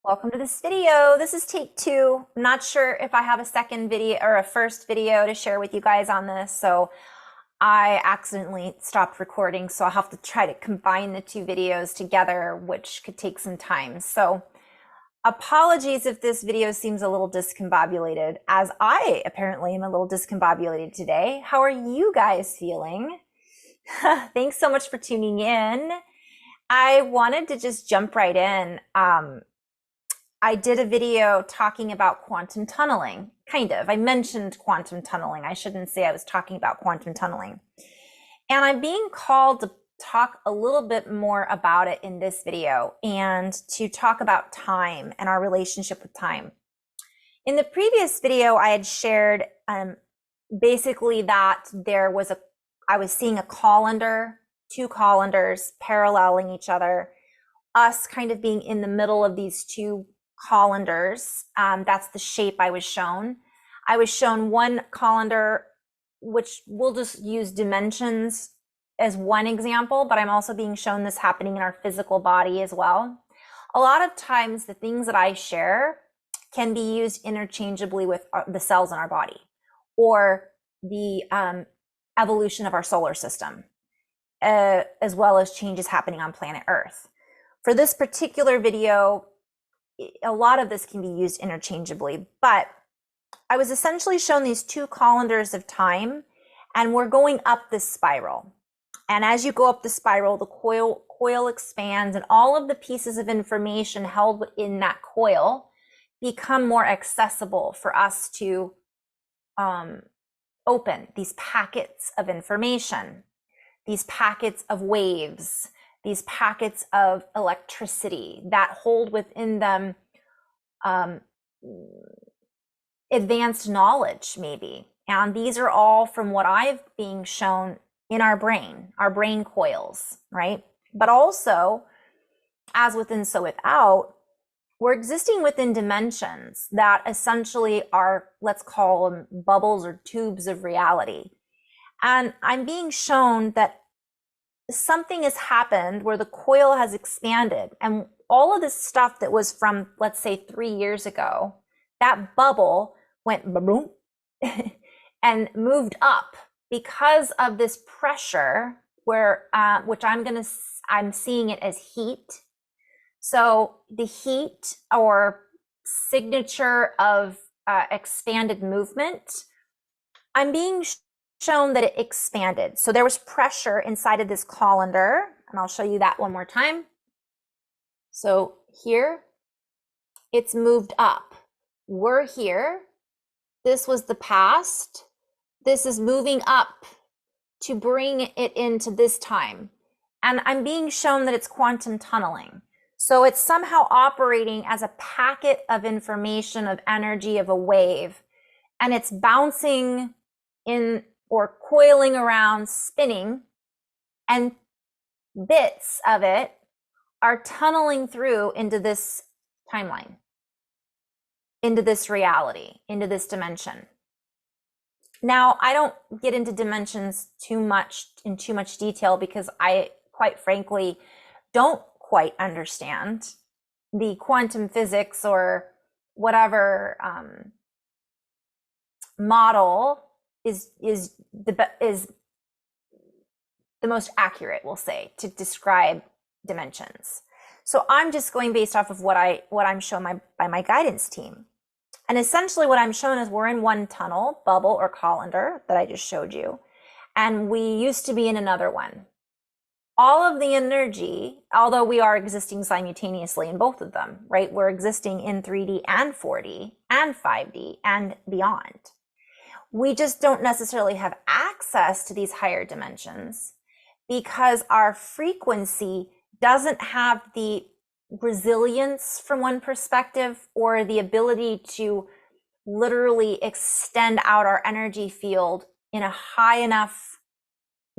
Welcome to this video. This is take two. I'm not sure if I have a second video or a first video to share with you guys on this, so I accidentally stopped recording, so I'll have to try to combine the two videos together, which could take some time. So apologies if this video seems a little discombobulated, as I apparently am a little discombobulated today. How are you guys feeling? Thanks so much for tuning in. I wanted to just jump right in. I did a video talking about quantum tunneling, kind of. I mentioned quantum tunneling. I shouldn't say I was talking about quantum tunneling. And I'm being called to talk a little bit more about it in this video and to talk about time and our relationship with time. In the previous video, I had shared basically that I was seeing a colander, two colanders paralleling each other, us kind of being in the middle of these two colanders. That's the shape I was shown. I was shown one colander, which we'll just use dimensions as one example, but I'm also being shown this happening in our physical body as well. A lot of times the things that I share can be used interchangeably with the cells in our body or the evolution of our solar system, as well as changes happening on planet Earth. For this particular video, a lot of this can be used interchangeably, but I was essentially shown these two colanders of time, and we're going up this spiral. And as you go up the spiral, the coil expands, and all of the pieces of information held in that coil become more accessible for us to open these packets of information, these packets of waves, these packets of electricity that hold within them advanced knowledge, maybe. And these are all from what I've being shown in our brain coils, right? But also, as within, so without, we're existing within dimensions that essentially are, let's call them bubbles or tubes of reality. And I'm being shown that something has happened where the coil has expanded, and all of this stuff that was from, let's say, 3 years ago, that bubble went boom and moved up because of this pressure where which I'm seeing it as heat. So the heat or signature of expanded movement, I'm being shown that it expanded. So there was pressure inside of this colander, and I'll show you that one more time. So here, it's moved up. We're here. This was the past. This is moving up to bring it into this time. And I'm being shown that it's quantum tunneling. So it's somehow operating as a packet of information, of energy, of a wave, and it's bouncing in or coiling around, spinning, and bits of it are tunneling through into this timeline, into this reality, into this dimension. Now, I don't get into dimensions in too much detail because I, quite frankly, don't quite understand the quantum physics or whatever model is the most accurate, we'll say, to describe dimensions. So I'm just going based off of what I'm shown by my guidance team. And essentially what I'm shown is we're in one tunnel, bubble or colander that I just showed you, and we used to be in another one. All of the energy, although we are existing simultaneously in both of them, right? We're existing in 3D and 4D and 5D and beyond. We just don't necessarily have access to these higher dimensions because our frequency doesn't have the resilience from one perspective or the ability to literally extend out our energy field in a high enough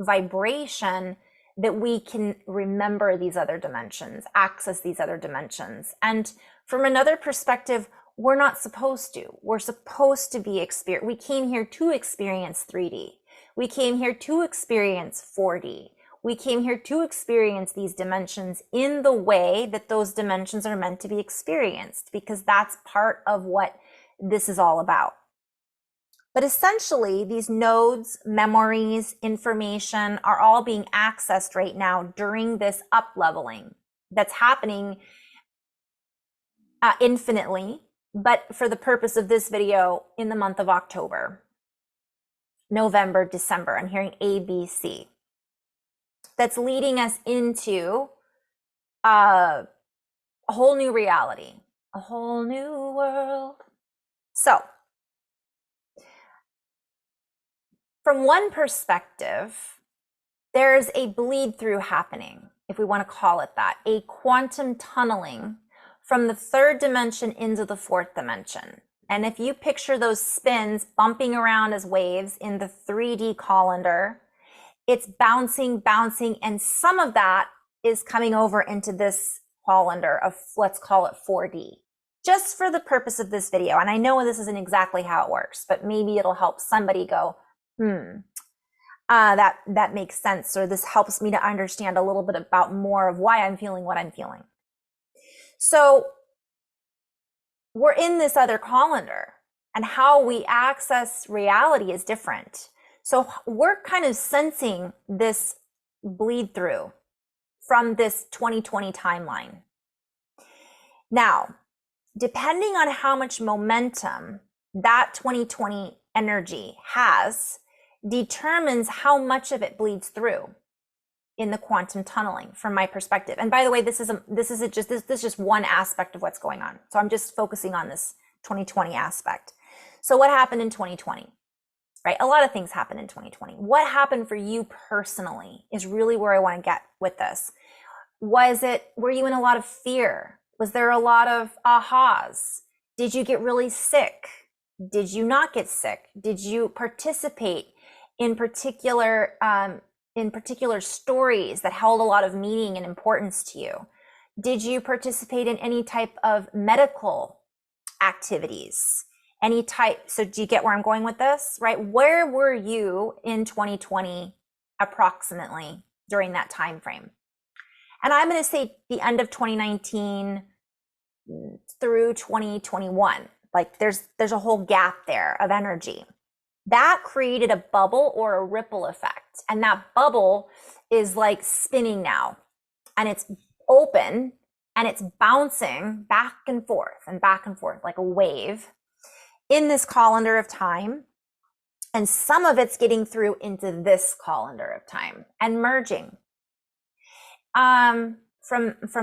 vibration that we can remember these other dimensions, access these other dimensions. And from another perspective, we're not supposed to. We're supposed to be we came here to experience 3D. We came here to experience 4D. We came here to experience these dimensions in the way that those dimensions are meant to be experienced, because that's part of what this is all about. But essentially, these nodes, memories, information are all being accessed right now during this up-leveling that's happening infinitely, but for the purpose of this video, in the month of October, November, December. I'm hearing A, B, C. That's leading us into a whole new reality, a whole new world. So, from one perspective, there's a bleed through happening, if we want to call it that, a quantum tunneling from the third dimension into the fourth dimension. And if you picture those spins bumping around as waves in the 3D colander, it's bouncing, and some of that is coming over into this colander of, let's call it 4D, just for the purpose of this video. And I know this isn't exactly how it works, but maybe it'll help somebody go, that makes sense, or this helps me to understand a little bit about more of why I'm feeling what I'm feeling. So we're in this other colander, and how we access reality is different. So we're kind of sensing this bleed through from this 2020 timeline. Now, depending on how much momentum that 2020 energy has, determines how much of it bleeds through in the quantum tunneling, from my perspective. And by the way, this is just one aspect of what's going on. So I'm just focusing on this 2020 aspect. So what happened in 2020? Right? A lot of things happened in 2020. What happened for you personally is really where I want to get with this. Were you in a lot of fear? Was there a lot of ahas? Did you get really sick? Did you not get sick? Did you participate in particular stories that held a lot of meaning and importance to you? Did you participate in any type of medical activities? So do you get where I'm going with this, right? Where were you in 2020 approximately during that time frame? And I'm going to say the end of 2019 through 2021. Like there's a whole gap there of energy. That created a bubble or a ripple effect. And that bubble is like spinning now, and it's open and it's bouncing back and forth like a wave in this colander of time. And some of it's getting through into this colander of time and merging from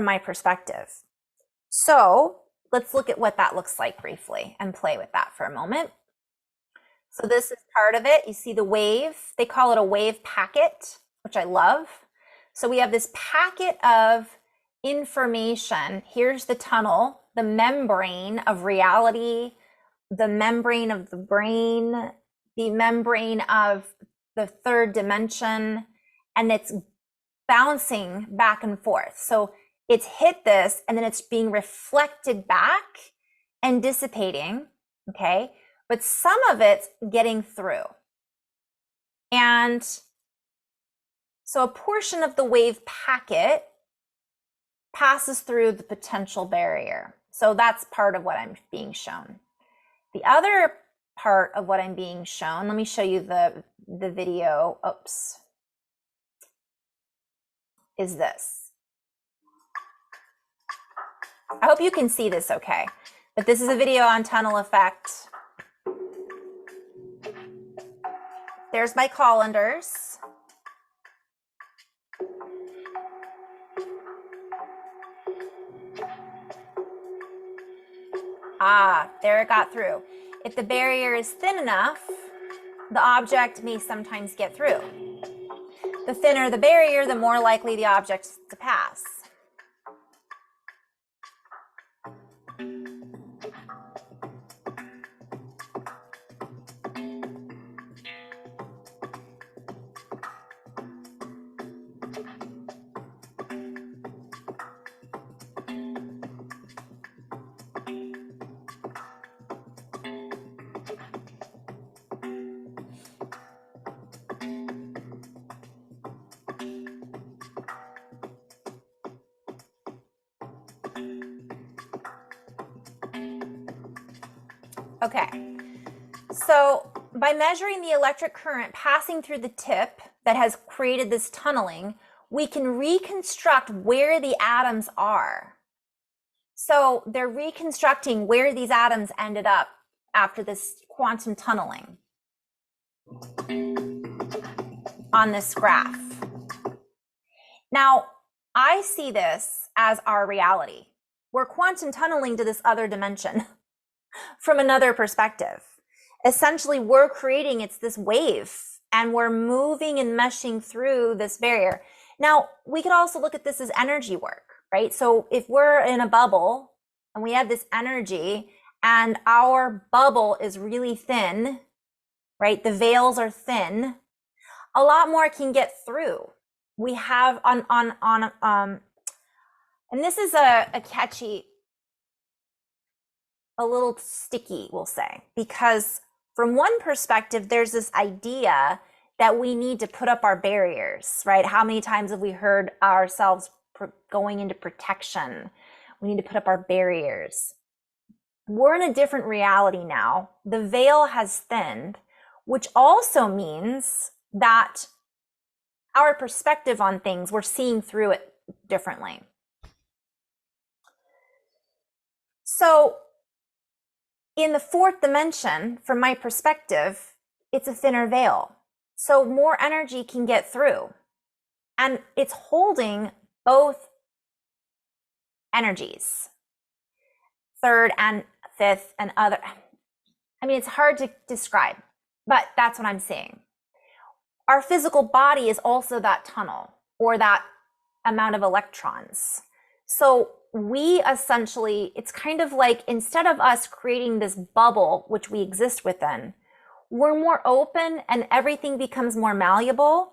my perspective. So let's look at what that looks like briefly and play with that for a moment. So this is part of it. You see the wave. They call it a wave packet, which I love. So we have this packet of information. Here's the tunnel, the membrane of reality, the membrane of the brain, the membrane of the third dimension, and it's bouncing back and forth. So it's hit this, and then it's being reflected back and dissipating, okay? But some of it's getting through. And so a portion of the wave packet passes through the potential barrier. So that's part of what I'm being shown. The other part of what I'm being shown, let me show you the video, is this. I hope you can see this okay, but this is a video on tunnel effect. There's my colanders. There it got through. If the barrier is thin enough, the object may sometimes get through. The thinner the barrier, the more likely the object to pass. Okay, so by measuring the electric current passing through the tip that has created this tunneling, we can reconstruct where the atoms are. So they're reconstructing where these atoms ended up after this quantum tunneling on this graph. Now, I see this as our reality. We're quantum tunneling to this other dimension from another perspective. Essentially, we're creating, it's this wave, and we're moving and meshing through this barrier. Now, we could also look at this as energy work, right? So if we're in a bubble and we have this energy and our bubble is really thin, right? The veils are thin, a lot more can get through. We have and this is a catchy, a little sticky, we'll say, because from one perspective, there's this idea that we need to put up our barriers, right? How many times have we heard ourselves going into protection? We need to put up our barriers. We're in a different reality now. The veil has thinned, which also means that our perspective on things, we're seeing through it differently. So in the fourth dimension, from my perspective, it's a thinner veil. So more energy can get through. And it's holding both energies, third and fifth and other. I mean, it's hard to describe, but that's what I'm seeing. Our physical body is also that tunnel or that amount of electrons. So we essentially, it's kind of like, instead of us creating this bubble, which we exist within, we're more open and everything becomes more malleable,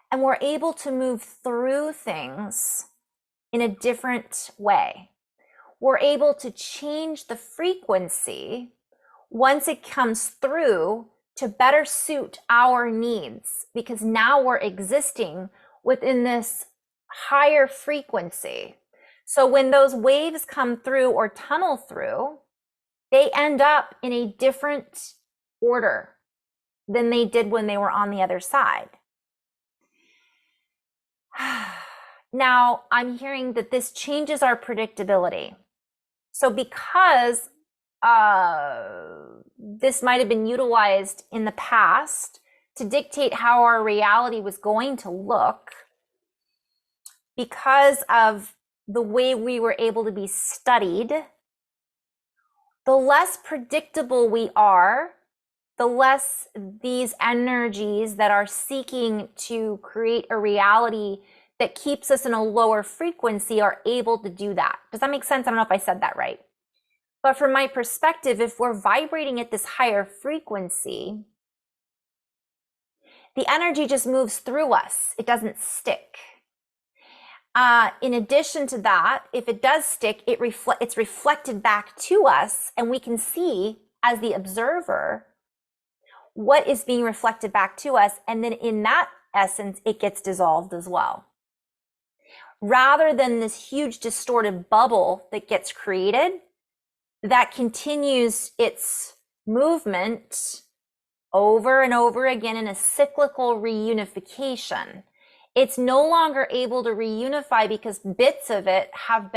and we're able to move through things in a different way. We're able to change the frequency once it comes through to better suit our needs, because now we're existing within this higher frequency. So when those waves come through or tunnel through, they end up in a different order than they did when they were on the other side. Now, I'm hearing that this changes our predictability. So because this might have been utilized in the past to dictate how our reality was going to look, because of the way we were able to be studied, the less predictable we are, the less these energies that are seeking to create a reality that keeps us in a lower frequency are able to do that. Does that make sense? I don't know if I said that right. But from my perspective, if we're vibrating at this higher frequency, the energy just moves through us. It doesn't stick. In addition to that, if it does stick, it's reflected back to us, and we can see as the observer what is being reflected back to us, and then in that essence, it gets dissolved as well. Rather than this huge distorted bubble that gets created, that continues its movement over and over again in a cyclical reunification. It's no longer able to reunify because bits of it have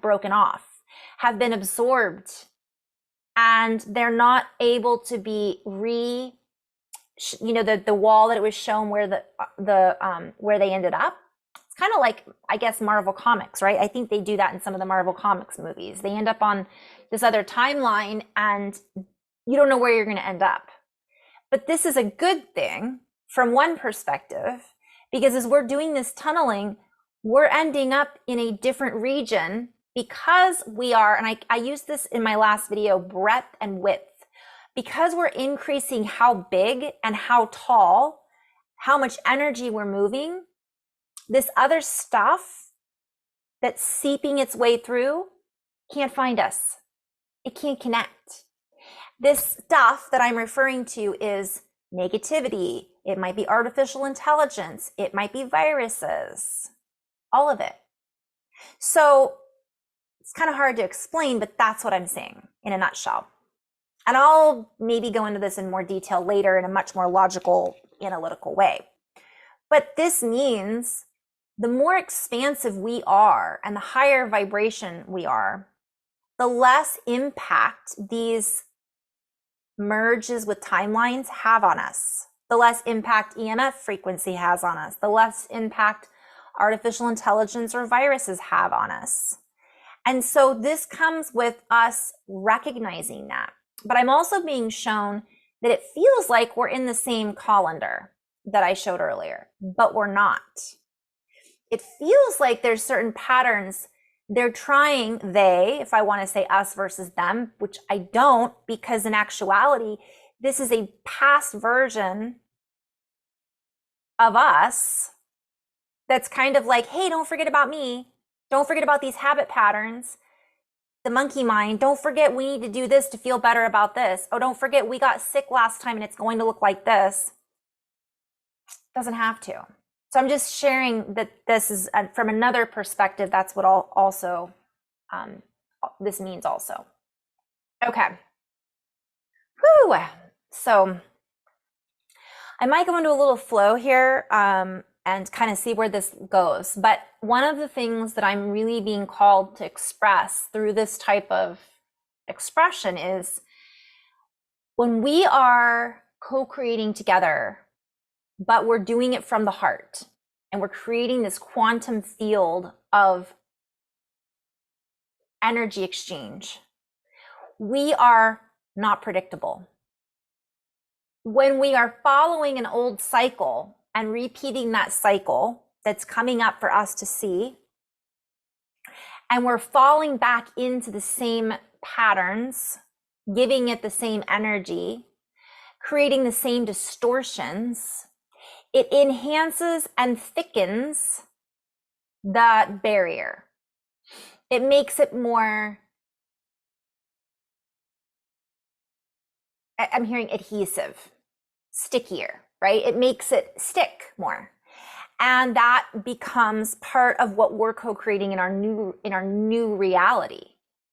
broken off, have been absorbed, and they're not able to be the wall that it was shown where where they ended up. It's kind of like, I guess, Marvel Comics, right? I think they do that in some of the Marvel Comics movies. They end up on this other timeline and you don't know where you're going to end up. But this is a good thing from one perspective, because as we're doing this tunneling, we're ending up in a different region because we are, and I used this in my last video, breadth and width. Because we're increasing how big and how tall, how much energy we're moving, this other stuff that's seeping its way through can't find us. It can't connect. This stuff that I'm referring to is negativity. It might be artificial intelligence. It might be viruses, all of it. So it's kind of hard to explain, but that's what I'm saying in a nutshell. And I'll maybe go into this in more detail later in a much more logical, analytical way. But this means the more expansive we are and the higher vibration we are, the less impact these merges with timelines have on us, the less impact EMF frequency has on us, the less impact artificial intelligence or viruses have on us. And so this comes with us recognizing that. But I'm also being shown that it feels like we're in the same colander that I showed earlier, but we're not. It feels like there's certain patterns they're trying, if I want to say us versus them, which I don't, because in actuality, this is a past version of us that's kind of like, hey, don't forget about me. Don't forget about these habit patterns. The monkey mind, don't forget we need to do this to feel better about this. Oh, don't forget we got sick last time and it's going to look like this. Doesn't have to. So I'm just sharing that this is from another perspective. That's what also this means also. Okay. Whew. So I might go into a little flow here and kind of see where this goes. But one of the things that I'm really being called to express through this type of expression is when we are co-creating together, but we're doing it from the heart, and we're creating this quantum field of energy exchange, we are not predictable. When we are following an old cycle and repeating that cycle that's coming up for us to see, and we're falling back into the same patterns, giving it the same energy, creating the same distortions, it enhances and thickens that barrier. It makes it more, I'm hearing adhesive, stickier, right? It makes it stick more. And that becomes part of what we're co-creating in our new reality.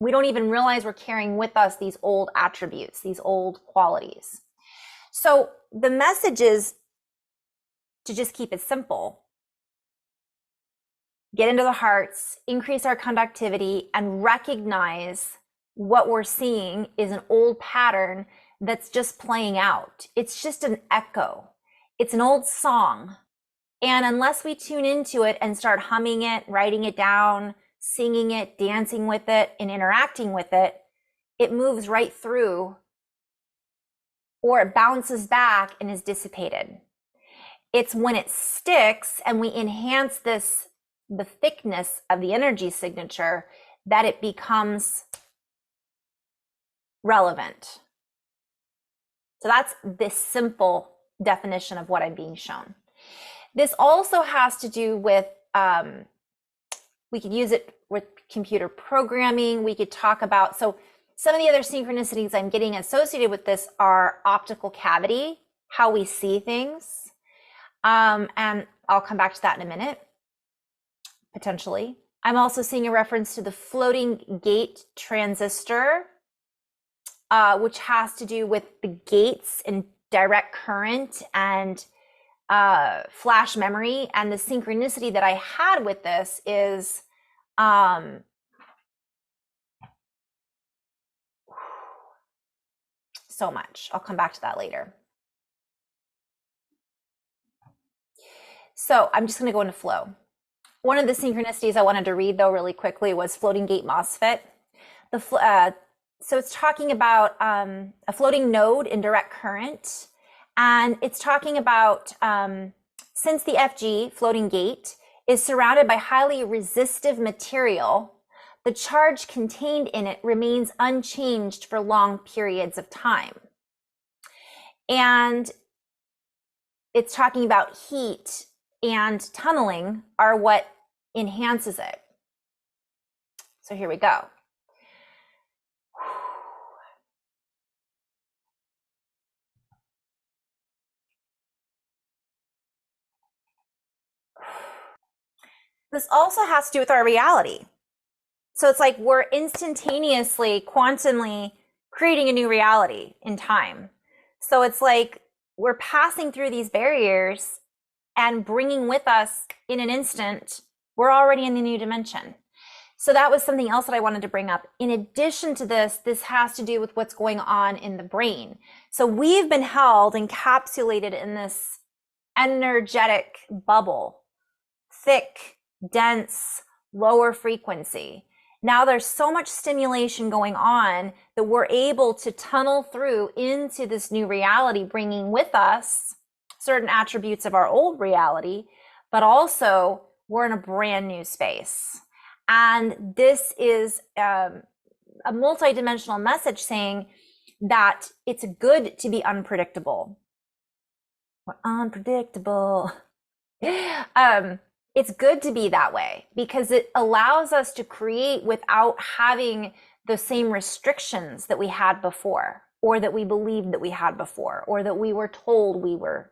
We don't even realize we're carrying with us these old attributes, these old qualities. So the message is to just keep it simple. Get into the hearts, increase our conductivity, and recognize what we're seeing is an old pattern that's just playing out. It's just an echo. It's an old song. And unless we tune into it and start humming it, writing it down, singing it, dancing with it, and interacting with it, it moves right through, or it bounces back and is dissipated. It's when it sticks and we enhance the thickness of the energy signature, that it becomes relevant. So that's this simple definition of what I'm being shown. This also has to do with, we could use it with computer programming. We could talk about, so some of the other synchronicities I'm getting associated with this are optical cavity, how we see things. And I'll come back to that in a minute, potentially. I'm also seeing a reference to the floating gate transistor, which has to do with the gates and direct current and flash memory. And the synchronicity that I had with this is so much. I'll come back to that later. So I'm just going to go into flow. One of the synchronicities I wanted to read, though, really quickly was floating gate MOSFET. So it's talking about a floating node in direct current. And it's talking about since the FG, floating gate, is surrounded by highly resistive material, the charge contained in it remains unchanged for long periods of time. And it's talking about heat and tunneling are what enhances it. So here we go. This also has to do with our reality. So it's like we're instantaneously, quantumly creating a new reality in time. So it's like we're passing through these barriers and bringing with us in an instant, we're already in the new dimension. So that was something else that I wanted to bring up. In addition to this, this has to do with what's going on in the brain. So we've been held, encapsulated in this energetic bubble, thick, dense, lower frequency. Now there's so much stimulation going on that we're able to tunnel through into this new reality, bringing with us certain attributes of our old reality, but also we're in a brand new space. And this is a multidimensional message saying that it's good to be unpredictable. We're unpredictable. It's good to be that way because it allows us to create without having the same restrictions that we had before, or that we believed that we had before, or that we were told we were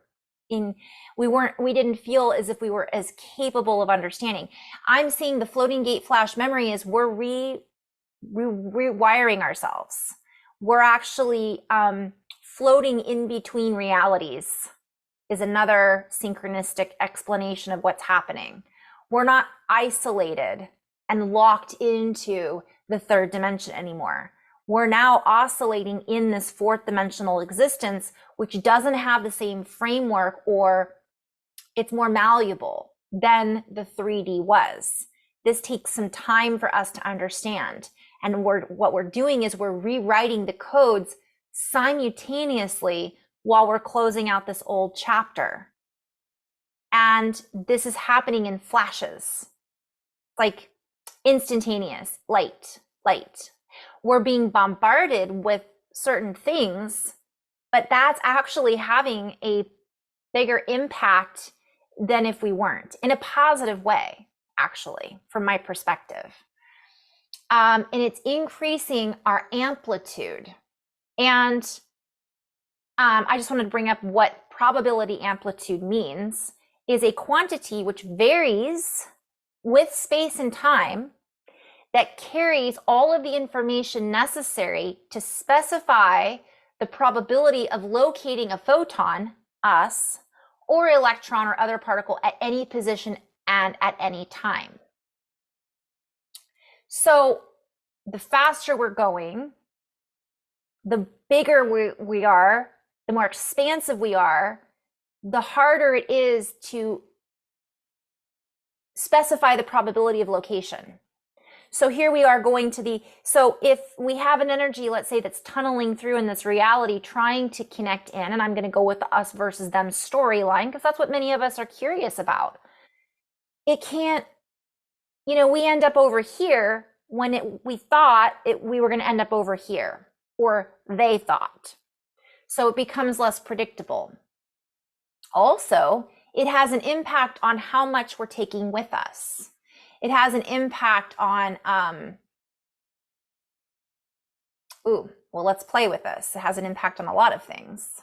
in. We didn't feel as if we were as capable of understanding. I'm seeing the floating gate flash memory as we're rewiring ourselves. We're actually floating in between realities is another synchronistic explanation of what's happening. We're not isolated and locked into the third dimension anymore. We're now oscillating in this fourth dimensional existence, which doesn't have the same framework, or it's more malleable than the 3D was. This takes some time for us to understand. And what we're doing is we're rewriting the codes simultaneously while we're closing out this old chapter. And this is happening in flashes, like instantaneous, light. We're being bombarded with certain things, but that's actually having a bigger impact than if we weren't, in a positive way, actually, from my perspective. And it's increasing our amplitude. And I just wanted to bring up what probability amplitude means. Is a quantity which varies with space and time that carries all of the information necessary to specify the probability of locating a photon, us, or electron or other particle at any position and at any time. So the faster we're going, the bigger we are, the more expansive we are, the harder it is to specify the probability of location. So here we are going to so if we have an energy, let's say, that's tunneling through in this reality, trying to connect in, and I'm going to go with the us versus them storyline, because that's what many of us are curious about. It can't, we end up over here when we thought we were going to end up over here, or they thought. So it becomes less predictable. Also, it has an impact on how much we're taking with us. It has an impact on, let's play with this. It has an impact on a lot of things.